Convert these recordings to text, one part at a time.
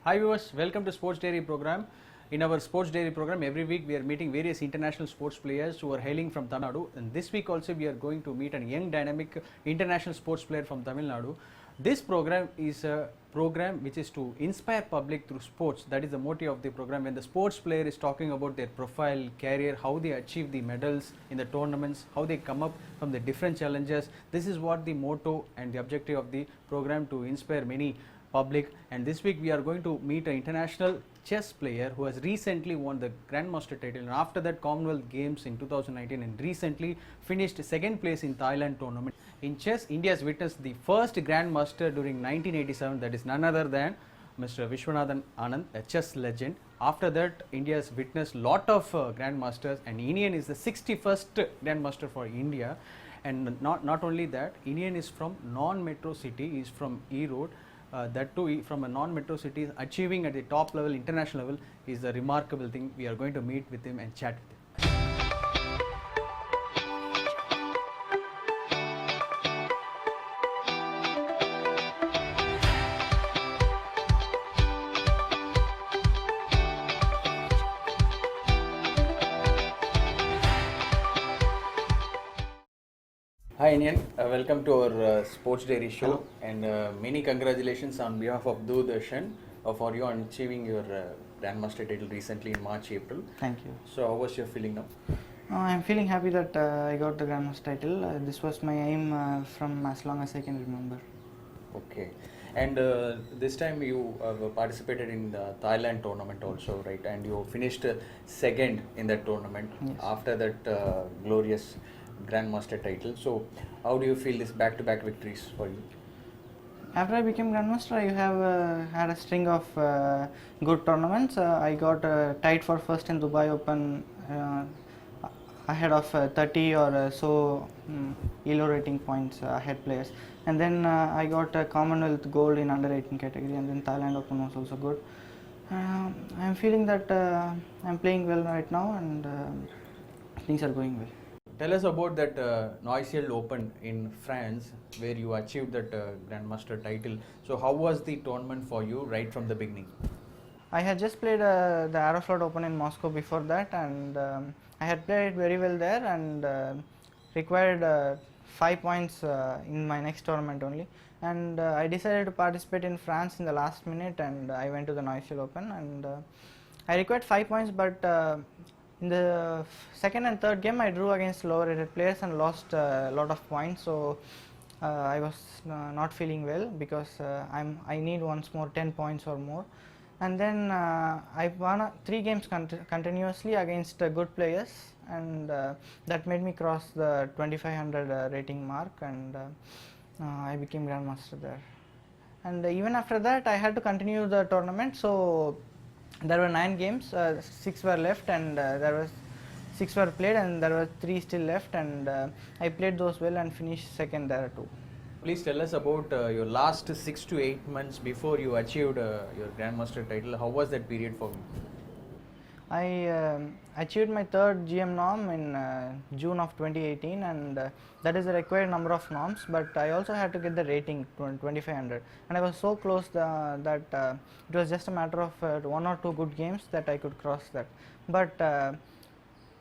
Hi viewers, welcome to Sports Dairy program. In our Sports Dairy program, every week we are meeting various international sports players who are hailing from Tamil Nadu. And this week also we are going to meet a young dynamic international sports player from Tamil Nadu. This program is a program which is to inspire public through sports. That is the motive of the program. When the sports player is talking about their profile, career, how they achieve the medals in the tournaments, how they come up from the different challenges. This is what the motto and the objective of the program, to inspire many public. And this week we are going to meet an international chess player who has recently won the Grandmaster title, and after that Commonwealth Games in 2019, and recently finished second place in Thailand tournament. In chess, India has witnessed the first Grandmaster during 1987, that is none other than Mr. Vishwanathan Anand, a chess legend. After that, India has witnessed lot of Grandmasters, and Inian is the 61st Grandmaster for India. And not only that, Inian is from non-metro city, he is from Erode. That too from a non-metro city, achieving at the top level, international level, is a remarkable thing. We are going to meet with him and chat with him. Hi Inian, welcome to our Sports Dairy show. Hello. And many congratulations on behalf of Doordarshan for you on achieving your Grandmaster title recently in March, April. Thank you. So how was your feeling now? I'm feeling happy that I got the Grandmaster title. This was my aim from as long as I can remember. Okay. And this time you participated in the Thailand tournament also, right? And you finished second in that tournament. Yes. After that glorious Grandmaster title. So how do you feel this back-to-back victories for you? After I became Grandmaster, I have had a string of good tournaments. I got tied for first in Dubai Open ahead of 30 or so ELO rating points ahead players. And then I got a Commonwealth gold in under 18 category, and then Thailand Open was also good. I'm feeling that I'm playing well right now, and things are going well. Tell us about that Noisiel Open in France, where you achieved that Grandmaster title. So how was the tournament for you right from the beginning? I had just played the Aeroflot Open in Moscow before that, and I had played very well there, and required 5 points in my next tournament only. And I decided to participate in France in the last minute, and I went to the Noisiel Open, and I required 5 points, but in the second and third game I drew against lower rated players and lost a lot of points. So I was not feeling well, because I need once more 10 points or more. And then I won 3 games continuously against good players, and that made me cross the 2500 rating mark, and I became Grandmaster there. And even after that I had to continue the tournament, so there were 9 games, 6 were left, and there was 6 were played, and there were 3 still left, and I played those well and finished second there too. Please tell us about your last 6 to 8 months before you achieved your Grandmaster title. How was that period for you? I achieved my third GM norm in June of 2018, and that is the required number of norms, but I also had to get the rating 2500, and I was so close that it was just a matter of 1 or 2 good games that I could cross that. But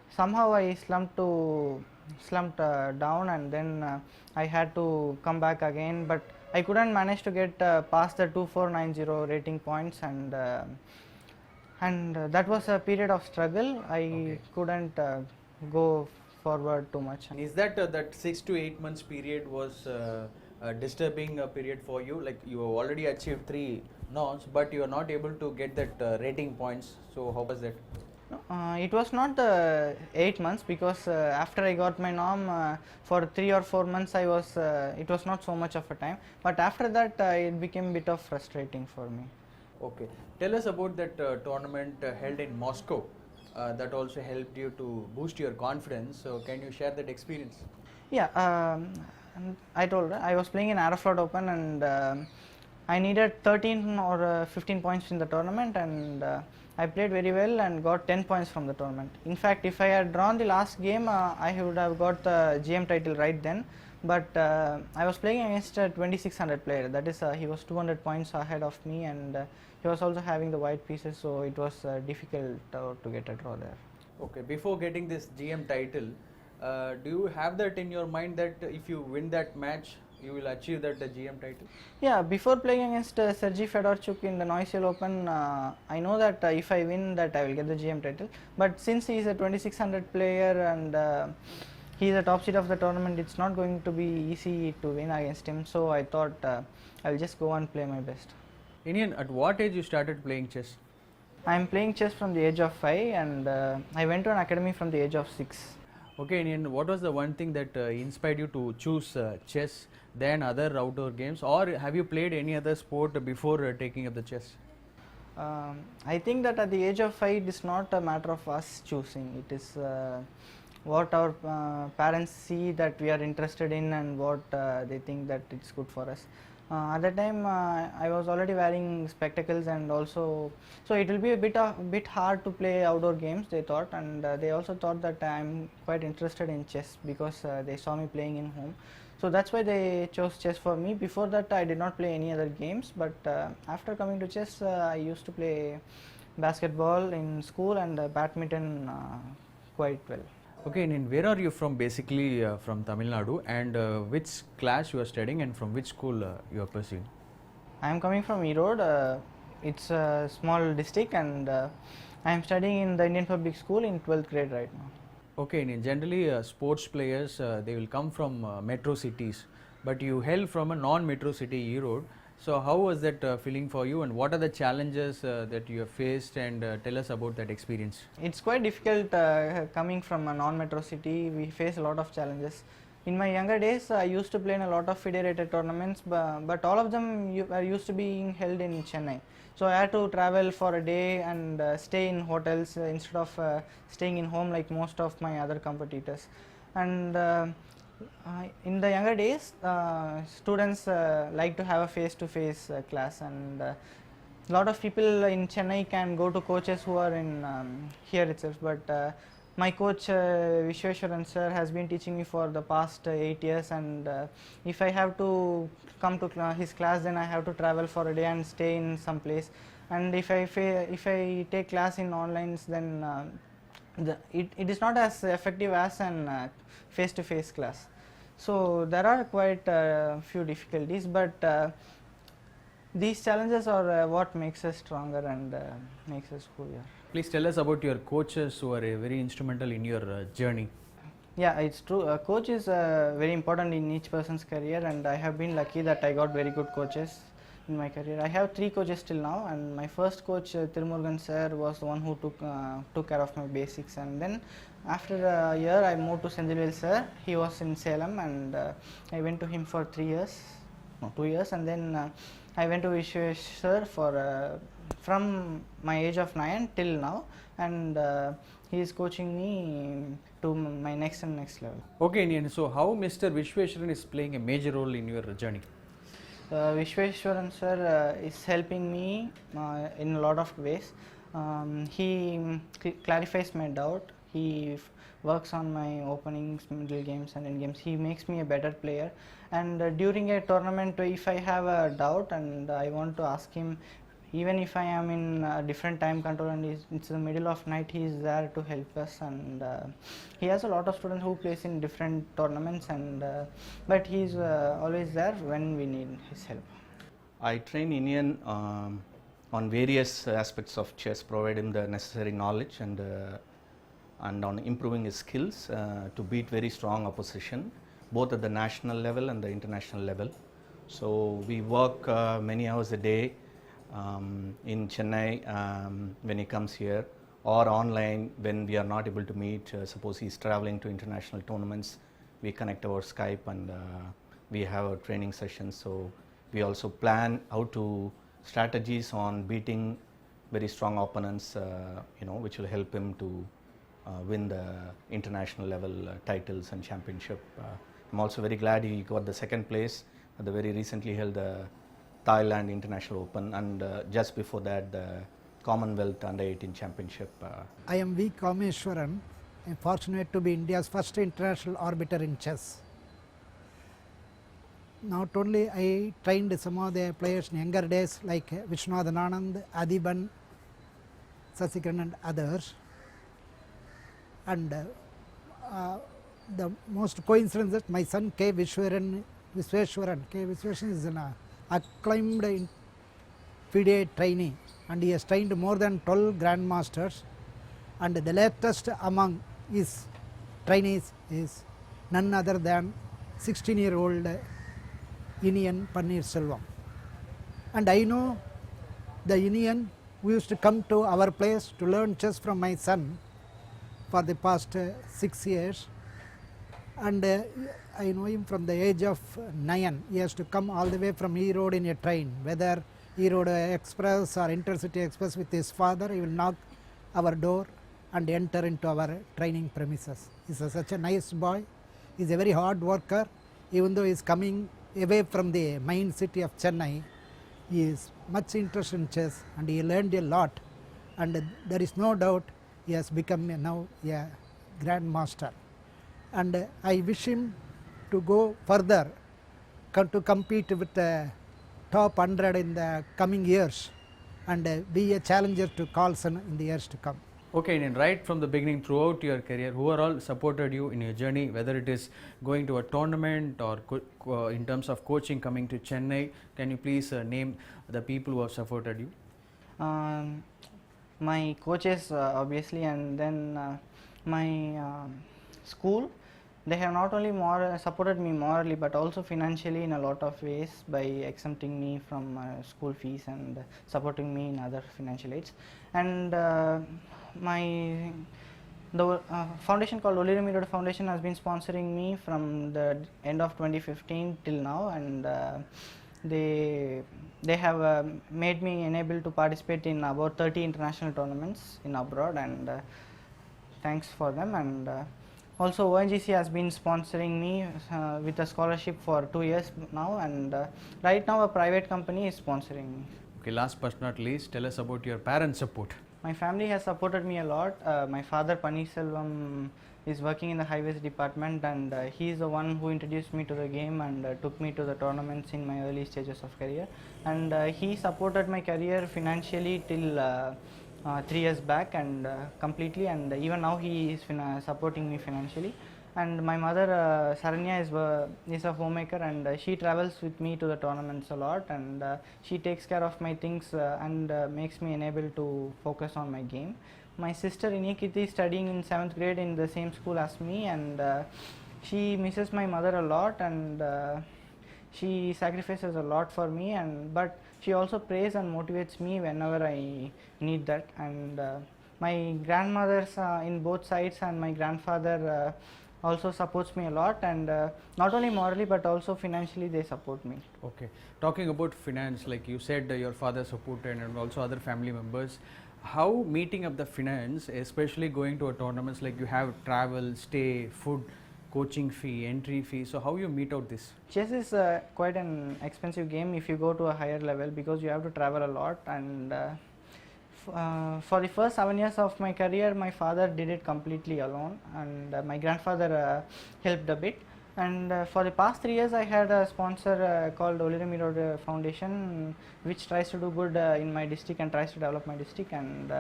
somehow I slumped down, and then I had to come back again, but I couldn't manage to get past the 2490 rating points, and that was a period of struggle. I couldn't go forward too much. And is that that 6 to 8 months period was a disturbing period for you? Like, you have already achieved 3 norms, but you are not able to get that rating points. So how was that? It was not 8 months, because after I got my norm for 3 or 4 months I was it was not so much of a time, but after that it became a bit of frustrating for me. Okay, tell us about that tournament held in Moscow. That also helped you to boost your confidence. So can you share that experience? Yeah, I told her I was playing in Aeroflot Open, and I needed 13 or 15 points in the tournament, and I played very well and got 10 points from the tournament. In fact, if I had drawn the last game, I would have got the GM title right then. But I was playing against a 2600 player. That is, he was 200 points ahead of me, and he was also having the white pieces, so it was difficult to get a draw there. Okay, before getting this GM title, do you have that in your mind that if you win that match, you will achieve that the GM title? Yeah, before playing against Sergey Fedorchuk in the Noisiel Open, I know that if I win that I will get the GM title. But since he is a 2600 player and he is the top seed of the tournament, it's not going to be easy to win against him. So I thought I will just go and play my best. Indian, at what age you started playing chess? I am playing chess from the age of 5 and I went to an academy from the age of 6. Okay, Indian, what was the one thing that inspired you to choose chess than other outdoor games, or have you played any other sport before taking up the chess? I think that at the age of 5 it is not a matter of us choosing. It is what our parents see that we are interested in and what they think that it's good for us. At that time I was already wearing spectacles, and also so it will be a bit hard to play outdoor games, they thought, and they also thought that I'm quite interested in chess because they saw me playing in home. So that's why they chose chess for me. Before that I did not play any other games, but after coming to chess I used to play basketball in school and badminton quite well. Okay, Indian, where are you from basically from Tamil Nadu, and which class you are studying and from which school you are pursuing? I am coming from Erode. It's a small district, and I am studying in the Indian Public School in 12th grade right now. Okay, Indian, generally sports players they will come from metro cities, but you hail from a non-metro city, Erode. So how was that feeling for you, and what are the challenges that you have faced, and tell us about that experience? It's quite difficult coming from a non-metro city. We face a lot of challenges. In my younger days, I used to play in a lot of federated tournaments, but all of them are used to being held in Chennai. So I had to travel for a day and stay in hotels instead of staying in home like most of my other competitors. And in the younger days, students like to have a face-to-face class, and a lot of people in Chennai can go to coaches who are in here itself, but my coach Vishweshwaran sir has been teaching me for the past 8 years, and if I have to come to his class, then I have to travel for a day and stay in some place, and if I take class in online, then it is not as effective as an face-to-face class. So there are quite a few difficulties, but these challenges are what makes us stronger and makes us who we are. Please tell us about your coaches who are very instrumental in your journey. Yeah, it's true. A coach is very important in each person's career, and I have been lucky that I got very good coaches in my career. I have 3 coaches till now, and my first coach Tirumurugan sir was the one who took care of my basics, and then after a year I moved to Senthilvel sir. He was in Salem, and I went to him for 2 years, and then I went to Vishwesh sir for from my age of 9 till now, and he is coaching me to my next level. Okay, Indian, so how Mr. Vishweshwaran is playing a major role in your journey? Vishweshwaran sir is helping me in a lot of ways. He clarifies my doubt. He works on my openings, middle games and end games. He makes me a better player, and during a tournament, if I have a doubt and I want to ask him, even if I am in a different time control and it's the middle of night, he is there to help us, and he has a lot of students who plays in different tournaments, and but he is always there when we need his help. I train Indian on various aspects of chess, provide him the necessary knowledge and on improving his skills to beat very strong opposition, both at the national level and the international level. So we work many hours a day in Chennai when he comes here, or online when we are not able to meet. Suppose he is traveling to international tournaments, we connect over Skype and we have our training sessions. So we also plan how to strategies on beating very strong opponents, which will help him to win the international level titles and championship. I'm also very glad he got the second place at the very recently held Thailand International Open, and just before that the Commonwealth Under 18 Championship. I am V. Kameshwaran. I am fortunate to be India's first international arbiter in chess. not only I trained some of the players in younger days like Vishwanathan Anand, Adiban, Sasikiran and others, and the most coincidence that my son K. Visweswaran is an acclaimed FIDE trainee, and he has trained more than 12 grandmasters, and the latest among his trainees is none other than 16-year-old Inian Panneerselvam. And I know the Inian who used to come to our place to learn chess from my son for the past 6 years, and I know him from the age of 9. He has to come all the way from E-Road in a train, whether E-Road Express or Intercity Express with his father. He will knock our door and enter into our training premises. He is such a nice boy. He is a very hard worker. Even though he is coming away from the main city of Chennai, he is much interested in chess and he learned a lot, and there is no doubt he has become now a grandmaster. And I wish him to go further, to compete with the top 100 in the coming years, and be a challenger to Carlsen in the years to come. Okay, and right from the beginning, throughout your career, who are all supported you in your journey, whether it is going to a tournament or in terms of coaching coming to Chennai? Can you please name the people who have supported you? My coaches, obviously, and then my school. They have not only supported me morally but also financially in a lot of ways by exempting me from school fees and supporting me in other financial aids. And the foundation called Olirimirodu Foundation has been sponsoring me from the end of 2015 till now, and they have made me enabled to participate in about 30 international tournaments in abroad, and thanks for them. And also ONGC has been sponsoring me with a scholarship for 2 years now, and right now a private company is sponsoring me. Okay, last but not least, tell us about your parents' support. My family has supported me a lot. My father Panneerselvam is working in the highways department, and he is the one who introduced me to the game and took me to the tournaments in my early stages of career, and he supported my career financially till 3 years back and completely, and even now he is supporting me financially. And my mother Saranya is a homemaker, and she travels with me to the tournaments a lot, and she takes care of my things and makes me enabled to focus on my game. My sister Inikiti is studying in 7th grade in the same school as me, and she misses my mother a lot, and she sacrifices a lot for me, but she also prays and motivates me whenever I need that. And my grandmothers in both sides and my grandfather also supports me a lot, and not only morally but also financially they support me. Okay, talking about finance, like you said, your father supported and also other family members. How meeting up the finance, especially going to a tournaments, like you have travel, stay, food, coaching fee, entry fee, so how you meet out this? Chess is quite an expensive game if you go to a higher level, because you have to travel a lot, and for the first 7 years of my career my father did it completely alone, and my grandfather helped a bit. And for the past 3 years I had a sponsor called Olirimirodu Foundation, which tries to do good in my district and tries to develop my district, and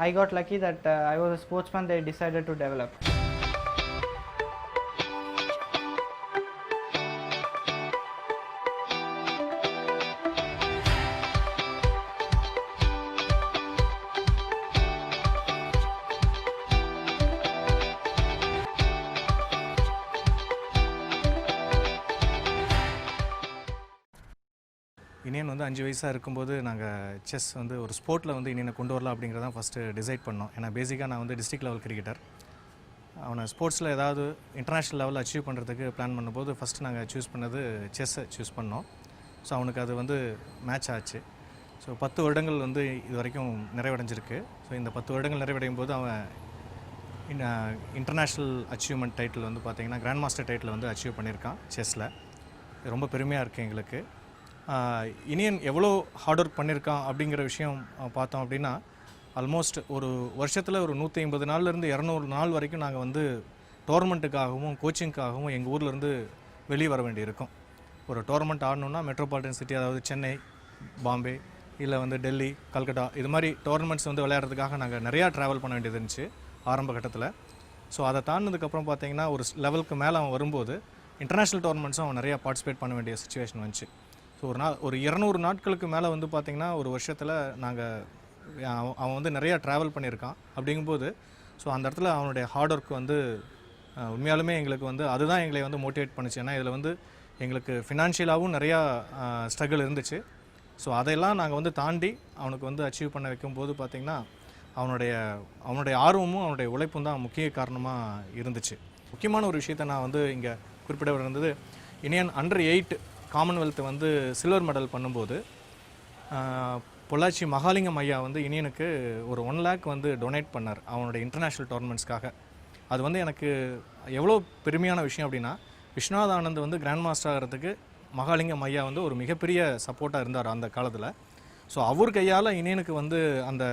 I got lucky that I was a sportsman they decided to develop. Iniyan வந்து 5 வயசாக இருக்கும்போது நாங்கள் chess வந்து ஒரு ஸ்போர்ட்டில் வந்து இனியனை கொண்டு வரலாம் அப்படிங்கிறதான் ஃபஸ்ட்டு டிசைட் பண்ணோம். ஏன்னா பேசிக்காக நான் வந்து டிஸ்ட்ரிக்ட் லெவல் கிரிக்கெட்டர். அவனை ஸ்போர்ட்ஸில் ஏதாவது இன்டர்நேஷ்னல் லெவலில் அச்சீவ் பண்ணுறதுக்கு பிளான் பண்ணும்போது ஃபஸ்ட்டு நாங்கள் சூஸ் பண்ணது செஸ்ஸை சூஸ் பண்ணோம். ஸோ அவனுக்கு அது வந்து மேட்ச் ஆச்சு. ஸோ 10 வருடங்கள் வந்து இது வரைக்கும் நிறைவடைஞ்சிருக்கு. ஸோ இந்த 10 வருடங்கள் நிறைவடையும் போது அவன் இன்டர்நேஷ்னல் அச்சீவ்மெண்ட் டைட்டில் வந்து பார்த்திங்கன்னா கிராண்ட் மாஸ்டர் டைட்டில் வந்து அச்சீவ் பண்ணியிருக்கான் செஸ்ஸில். ரொம்ப பெருமையாக இருக்குது எங்களுக்கு. இனியன் எவ்வளோ ஹார்ட் ஒர்க் பண்ணியிருக்கான் அப்படிங்கிற விஷயம் பார்த்தோம் அப்படின்னா, ஆல்மோஸ்ட் ஒரு வருஷத்தில் ஒரு 150 நாள்லேருந்து 200 நாள் வரைக்கும் நாங்கள் வந்து டோர்னமெண்ட்டுக்காகவும் கோச்சிங்க்காகவும் எங்கள் ஊர்லேருந்து வெளியே வர வேண்டியிருக்கும். ஒரு டோர்னமெண்ட் ஆடணுன்னா மெட்ரோபாலிட்டன் சிட்டி, அதாவது சென்னை, பாம்பே, இல்லை வந்து டெல்லி, கல்கட்டா, இது மாதிரி டோர்னமெண்ட்ஸ் வந்து விளையாடுறதுக்காக நாங்கள் நிறையா ட்ராவல் பண்ண வேண்டியது இருந்துச்சு ஆரம்ப கட்டத்தில். ஸோ அதை தாண்டினதுக்கப்புறம் பார்த்தீங்கன்னா ஒரு லெவலுக்கு மேலே அவன் வரும்போது இன்டர்நேஷ்னல் டோர்னமெண்ட்ஸும் அவன் நிறையா பார்ட்டிசிபேட் பண்ண வேண்டிய சுச்சுவேஷன் வந்துச்சு. ஸோ ஒரு 200 நாட்களுக்கு மேலே வந்து பார்த்திங்கன்னா ஒரு வருஷத்தில் அவன் வந்து நிறையா ட்ராவல் பண்ணியிருக்கான். அப்படிங்கும்போது ஸோ அந்த இடத்துல அவனுடைய ஹார்ட் ஒர்க் வந்து உண்மையாலுமே எங்களுக்கு வந்து அதுதான் எங்களை வந்து மோட்டிவேட் பண்ணுச்சு. ஏன்னா இதில் வந்து எங்களுக்கு ஃபினான்ஷியலாகவும் நிறையா ஸ்ட்ரகிள் இருந்துச்சு. ஸோ அதையெல்லாம் நாங்கள் வந்து தாண்டி அவனுக்கு வந்து அச்சீவ் பண்ண வைக்கும்போது பார்த்திங்கன்னா அவனுடைய ஆர்வமும் அவனுடைய உழைப்பும் தான் முக்கிய காரணமாக இருந்துச்சு. முக்கியமான ஒரு விஷயத்தை நான் வந்து இங்கே குறிப்பிட இருந்தது, இனியன் அண்டர் 8 காமன்வெல்த் வந்து சில்வர் மெடல் பண்ணும்போது பொள்ளாச்சி மகாலிங்கம் ஐயா வந்து இனியனுக்கு ஒரு 1 lakh வந்து டொனேட் பண்ணார் அவனுடைய இன்டர்நேஷ்னல் டோர்னமெண்ட்ஸ்க்காக. அது வந்து எனக்கு எவ்வளோ பெருமையான விஷயம் அப்படின்னா, விஸ்வநாத் ஆனந்த் வந்து கிராண்ட் மாஸ்டர் ஆகிறதுக்கு மகாலிங்கம் ஐயா வந்து ஒரு மிகப்பெரிய சப்போர்ட்டாக இருந்தார் அந்த காலத்தில். ஸோ அவர் கையால் இனியனுக்கு வந்து அந்த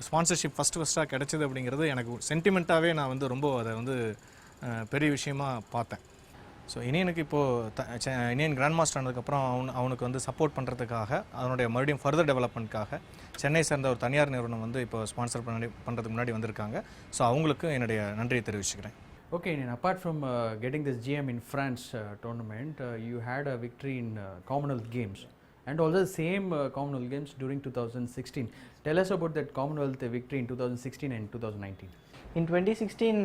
ஸ்பான்சர்ஷிப் ஃபஸ்ட்டாக கிடச்சிது அப்படிங்கிறது எனக்கு சென்டிமெண்ட்டாகவே நான் வந்து ரொம்ப அதை வந்து பெரிய விஷயமாக பார்த்தேன். ஸோ இனியனுக்கு இப்போது இனியன் கிராண்ட் மாஸ்டர் ஆனதுக்கப்புறம் அவனுக்கு வந்து சப்போர்ட் பண்ணுறதுக்காக அதனுடைய மறுபடியும் ஃபர்தர் டெவலப்மெண்ட்காக சென்னை சேர்ந்த ஒரு தனியார் நிறுவனம் வந்து இப்போ ஸ்பான்சர் பண்ணுறதுக்கு முன்னாடி வந்திருக்காங்க. ஸோ அவங்களுக்கு என்னுடைய நன்றியை தெரிவிச்சுக்கிறேன். Okay, and apart from getting this GM in France tournament, you had a victory in Commonwealth Games and also the same Commonwealth Games during 2016. Tell us about that Commonwealth victory in 2016 and 2019. In 2016,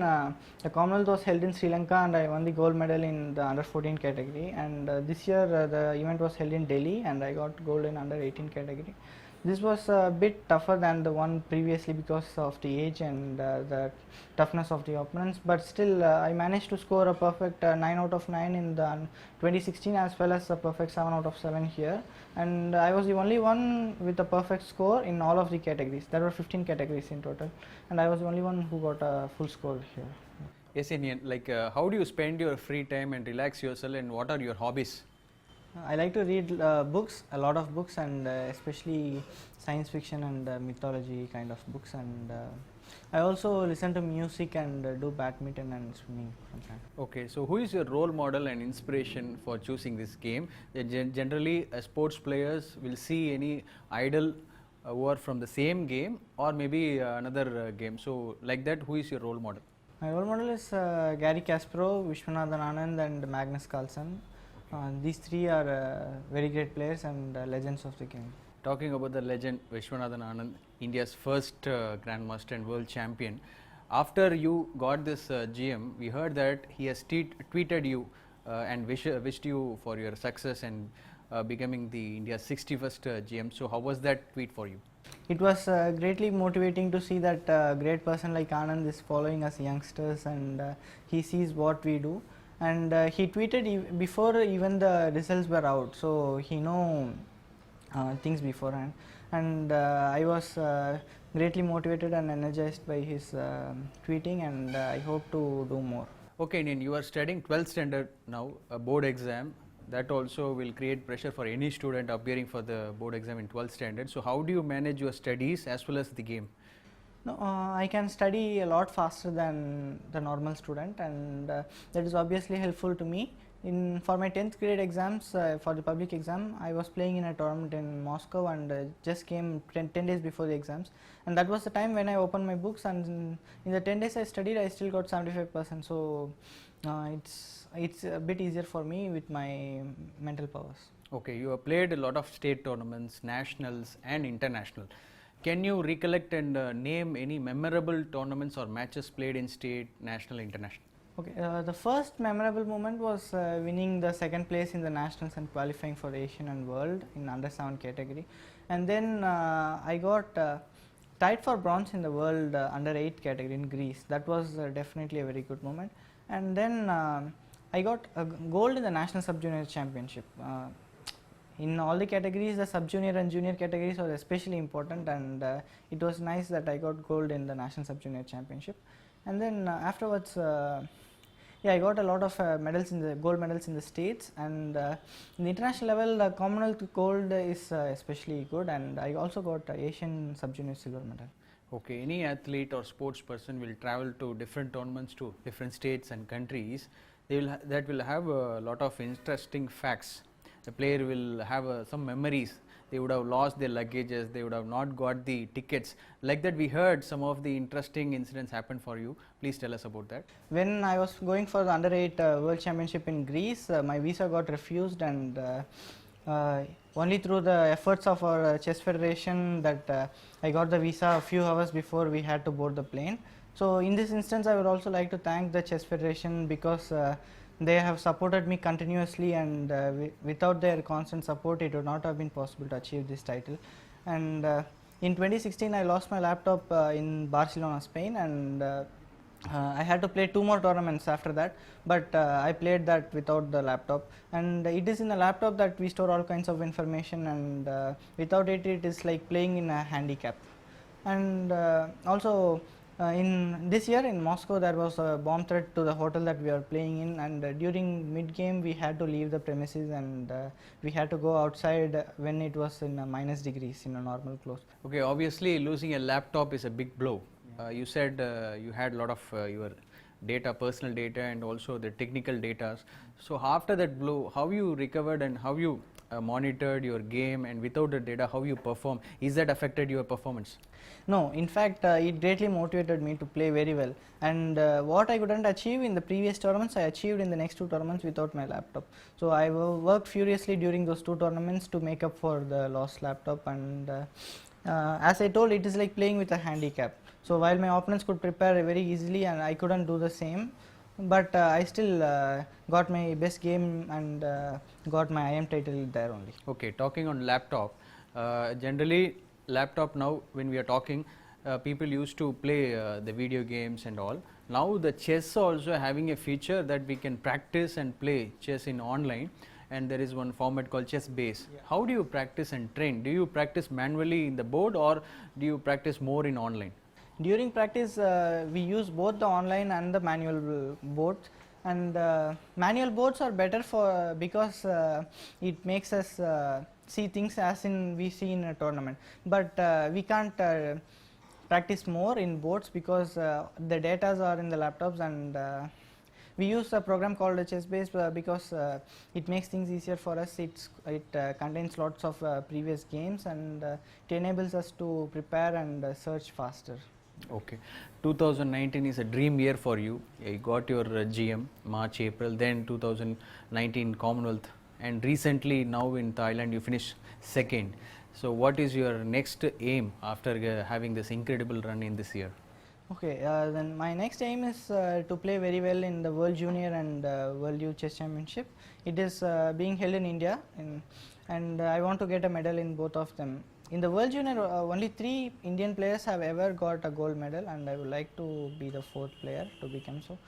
the Commonwealth was held in Sri Lanka and I won the gold medal in the under 14 category, and this year the event was held in Delhi and I got gold in under 18 category. This was a bit tougher than the one previously because of the age and the toughness of the opponents, but still I managed to score a perfect 9 out of 9 in the 2016 as well as a perfect 7 out of 7 here, and I was the only one with a perfect score in all of the categories. There were 15 categories in total and I was the only one who got a full score here. Yes, Indian, like how do you spend your free time and relax yourself, and what are your hobbies? I like to read books, a lot of books, and especially science fiction and mythology kind of books, and I also listen to music and do badminton and swimming sometimes. Okay, so who is your role model and inspiration for choosing this game? Generally, sports players will see any idol who are from the same game or maybe another game. So like that, who is your role model? My role model is Gary Kasparov, Vishwanathan Anand and Magnus Carlsen. These three are very great players and legends of the game. Talking about the legend Vishwanathan Anand, India's first Grandmaster and World Champion. After you got this GM, we heard that he has tweeted you and wished you for your success and becoming the India's 61st GM. So how was that tweet for you? It was greatly motivating to see that a great person like Anand is following us youngsters and he sees what we do. And he tweeted before even the results were out, so he know things beforehand, and I was greatly motivated and energized by his tweeting, and I hope to do more. Okay, Indian, you are studying 12th standard now, a board exam. That also will create pressure for any student appearing for the board exam in 12th standard. So how do you manage your studies as well as the game? No, I can study a lot faster than the normal student, and that is obviously helpful to me. For my 10th grade exams, for the public exam, I was playing in a tournament in Moscow and just came 10 days before the exams, and that was the time when I opened my books, and in the 10 days I studied, I still got 75%, so it's a bit easier for me with my mental powers. Okay, you have played a lot of state tournaments, nationals and international. Can you recollect and name any memorable tournaments or matches played in state, national, international? Okay, the first memorable moment was winning the second place in the nationals and qualifying for Asian and World in under 7 category, and then I got tied for bronze in the World under 8 category in Greece. That was definitely a very good moment, and then I got a gold in the national sub-junior championship. In all the categories, the sub-junior and junior categories are especially important, and it was nice that I got gold in the national sub-junior championship. And then afterwards, I got a lot of medals in the gold medals in the states, and in the international level, the Commonwealth gold is especially good, and I also got Asian sub-junior silver medal. Okay, any athlete or sports person will travel to different tournaments to different states and countries. that will have a lot of interesting facts. The player will have some memories. They would have lost their luggages, they would have not got the tickets. Like that, we heard some of the interesting incidents happened for you. Please tell us about that. When I was going for the under-8 World Championship in Greece, my visa got refused, and only through the efforts of our chess federation that I got the visa a few hours before we had to board the plane. So in this instance, I would also like to thank the chess federation because they have supported me continuously, and without their constant support it would not have been possible to achieve this title. And in 2016 I lost my laptop in Barcelona, Spain, and I had to play 2 more tournaments after that, but I played that without the laptop, and it is in the laptop that we store all kinds of information, and without it, it is like playing in a handicap. And also in this year in Moscow there was a bomb threat to the hotel that we are playing in, and during mid game we had to leave the premises, and we had to go outside when it was in minus degrees in a normal clothes. Okay, obviously losing a laptop is a big blow. You said you had a lot of your data, personal data, and also the technical data. So after that blow, how you recovered and how you monitored your game, and without the data how you perform? Is that affected your performance? No, in fact it greatly motivated me to play very well, and what I couldn't achieve in the previous tournaments I achieved in the next 2 tournaments without my laptop. So I worked furiously during those 2 tournaments to make up for the lost laptop, and as I told, it is like playing with a handicap. So while my opponents could prepare very easily and I couldn't do the same, but I still got my best game and got my IM title there only. Okay, talking on laptop, generally laptop now when we are talking, people used to play the video games and all. Now the chess also having a feature that we can practice and play chess in online, and there is one format called chess base. Yeah. How do you practice and train? Do you practice manually in the board, or do you practice more in online? During practice we use both the online and the manual boards, and manual boards are better for because it makes us see things as in we see in a tournament, but we can't practice more in boards because the data are in the laptops, and we use a program called ChessBase because it makes things easier for us. It contains lots of previous games, and it enables us to prepare and search faster. Okay, 2019 is a dream year for you. You got your GM March, April, then 2019 Commonwealth, and recently now in Thailand you finished 2nd. So what is your next aim after having this incredible run in this year? Okay, then my next aim is to play very well in the World Junior and World Youth Chess Championship. It is being held in India, and I want to get a medal in both of them. In the World Junior, only 3 Indian players have ever got a gold medal, and I would like to be the 4th player to become so.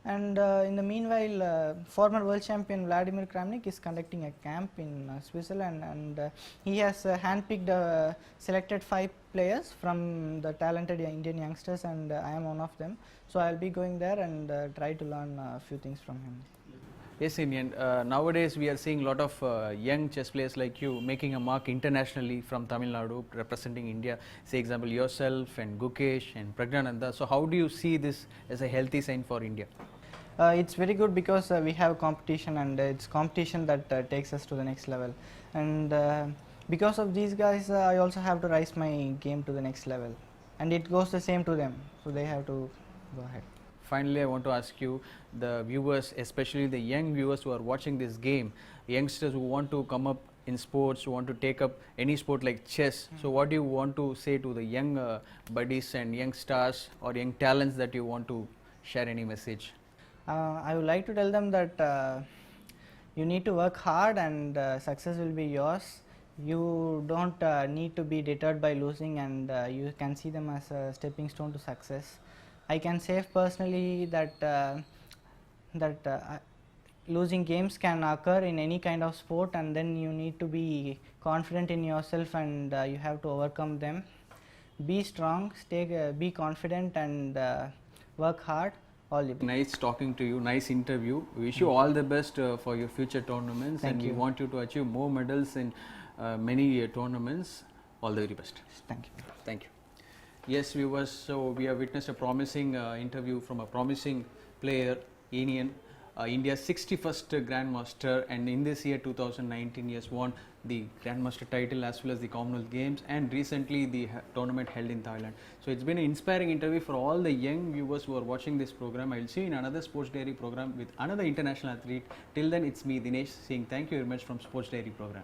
And in the meanwhile, former world champion Vladimir Kramnik is conducting a camp in Switzerland, and he has handpicked selected 5 players from the talented Indian youngsters, and I am one of them. So I will be going there and try to learn a few things from him. Yes, Indian. Nowadays we are seeing a lot of young chess players like you making a mark internationally from Tamil Nadu, representing India. Say example yourself and Gukesh and Pragnananda. So how do you see this as a healthy sign for India? It's very good because we have competition, and it's competition that takes us to the next level. And because of these guys, I also have to rise my game to the next level, and it goes the same to them. So they have to go ahead. Finally, I want to ask you, the viewers, especially the young viewers who are watching this game, youngsters who want to come up in sports, who want to take up any sport like chess. So what do you want to say to the young buddies and young stars or young talents that you want to share any message? I would like to tell them that you need to work hard, and success will be yours. You don't need to be deterred by losing, and you can see them as a stepping stone to success. I can say personally that losing games can occur in any kind of sport, and then you need to be confident in yourself, and you have to overcome them. Be strong, be confident, and work hard. All the best. Nice talking to you, nice interview. We wish you all the best for your future tournaments. Thank and you. we want you to achieve more medals in many tournaments. All the very best. Thank you. Thank you. Yes, viewers, so we have witnessed a promising interview from a promising player, Enian. India's 61st Grandmaster, and in this year 2019 he has won the Grandmaster title as well as the Commonwealth Games, and recently the tournament held in Thailand. So it's been an inspiring interview for all the young viewers who are watching this program. I will see you in another Sports Diary program with another international athlete. Till then, it's me Dinesh saying thank you very much from Sports Diary program.